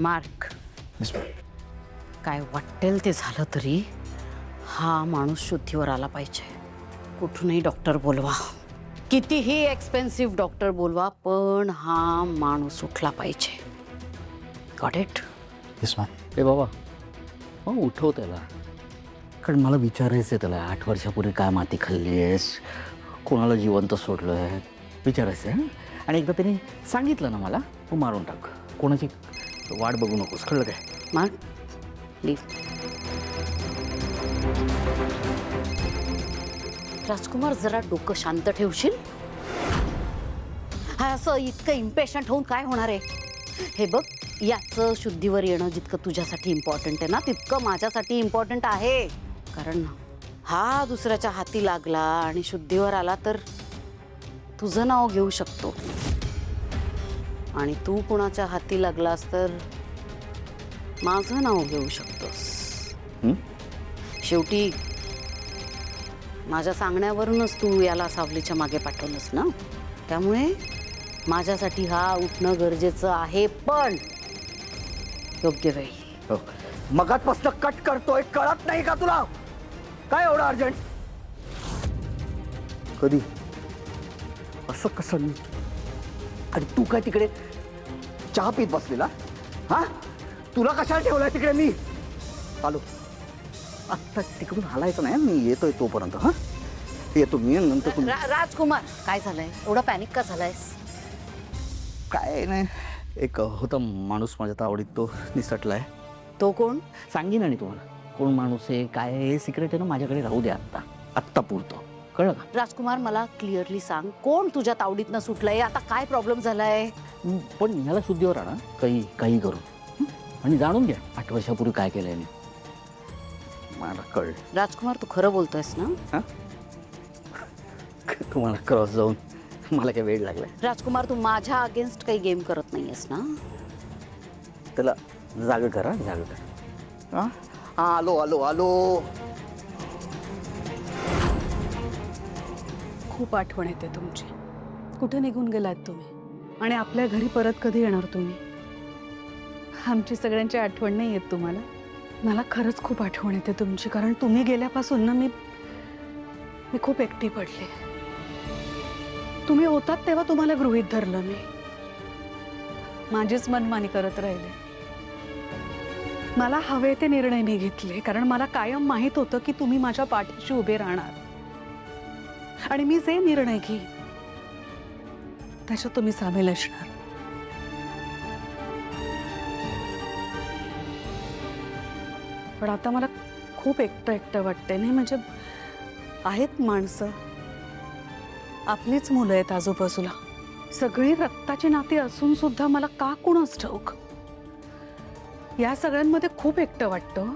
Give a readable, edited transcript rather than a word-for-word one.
Mark, काय वाटेल ते झालं तरी हा माणूस शुद्धीवर आला पाहिजे. कुठूनही डॉक्टर बोलवा, कितीही एक्सपेन्सिव्ह डॉक्टर बोलवा, पण हा माणूस उठला पाहिजे. Got it? Yes ma'am. ए बाबा, मग उठव त्याला. कारण मला विचारायचं आहे त्याला, 8 वर्षापूर्वी काय माती खाल्ली आहेस, कोणाला जिवंत सोडलं आहे विचारायचं आहे. आणि एकदा त्यांनी सांगितलं ना मला, तू मारून टाक. कोणाची वाट बघू नकोस, कळलं काय? Mark, please. राजकुमार, जरा डोकं शांत ठेवशील? हा, असं इतकं इम्पेशंट होऊन काय होणार आहे? हे बघ, याचं शुद्धीवर येणं जितकं तुझ्यासाठी इम्पॉर्टंट आहे ना, तितकं माझ्यासाठी इम्पॉर्टंट आहे. कारण हा दुसऱ्याच्या हाती लागला आणि शुद्धीवर आला तर तुझं नाव घेऊ शकतो, आणि तू कुणाच्या हाती लागलास तर माझं नाव घेऊ शकतोस. शेवटी माझ्या सांगण्यावरूनच तू याला सावलीच्या मागे पाठवलंस ना, त्यामुळे माझ्यासाठी हा उठणं गरजेचं आहे, पण योग्य वेळी. मगातपासून कट करतोय, कळत नाही का तुला? काय एवढं अर्जंट? कधी? असं कसं? आणि तू काय तिकडे चहा पीत बसलेला? हा, तुला कशाला ठेवलाय तिकडे? मी आलो आत्ता, तिकडून हलायचं नाही. मी येतोय तोपर्यंत. हा, येतो मी, नंतर तुम्ही. राजकुमार, काय झालंय? एवढा पॅनिक का झालायस? काय नाही, एक होता माणूस माझ्या आवडीत, तो निसटलाय. तो कोण? सांगीन आणि तुम्हाला कोण माणूस आहे, काय आहे, सिक्रेट आहे ना, माझ्याकडे राहू द्या आत्ता पुरतो. कळलं का? राजकुमार, मला क्लिअरली सांग, कोण तुझ्या तावडीतनं सुटलंय? आता काय प्रॉब्लेम झालाय? पण ह्याला शुद्धीवर आणा, काही करून. आणि जाणून घ्या 8 वर्षापूर्वी काय केलंय मी. मला कळलं. राजकुमार, तू खरं बोलतोयस ना? हा, तुम्हाला क्रॉस जाऊन मला काय वेळ लागलाय? राजकुमार, तू माझ्या अगेन्स्ट काही गेम करत नाहीयेस ना? त्याला जाग करा, जाग करा. हा, आलो. खूप आठवण येते तुमची. कुठे निघून गेलात तुम्ही? आणि आपल्या घरी परत कधी येणार तुम्ही? आमची सगळ्यांची आठवण नाही येत तुम्हाला? मला खरंच खूप आठवण येते तुमची, कारण तुम्ही गेल्यापासून ना मी खूप एकटी पडले. तुम्ही होतात तेव्हा तुम्हाला गृहीत धरलं मी. माझीच मनमानी करत राहिले. मला हवे ते निर्णय मी घेतले, कारण मला कायम माहीत होतं की तुम्ही माझ्या पाठीशी उभे राहणार. आणि मी जे निर्णय घेईन त्याच्यात तुम्ही सामील असणार. पण आता मला खूप एकटं वाटतंय. नाही म्हणजे आहेत माणसं, आपलीच मुलं आहेत आजूबाजूला, सगळी रक्ताची नाती असून सुद्धा मला का कुणास ठाऊक या सगळ्यांमध्ये खूप एकटं वाटतं.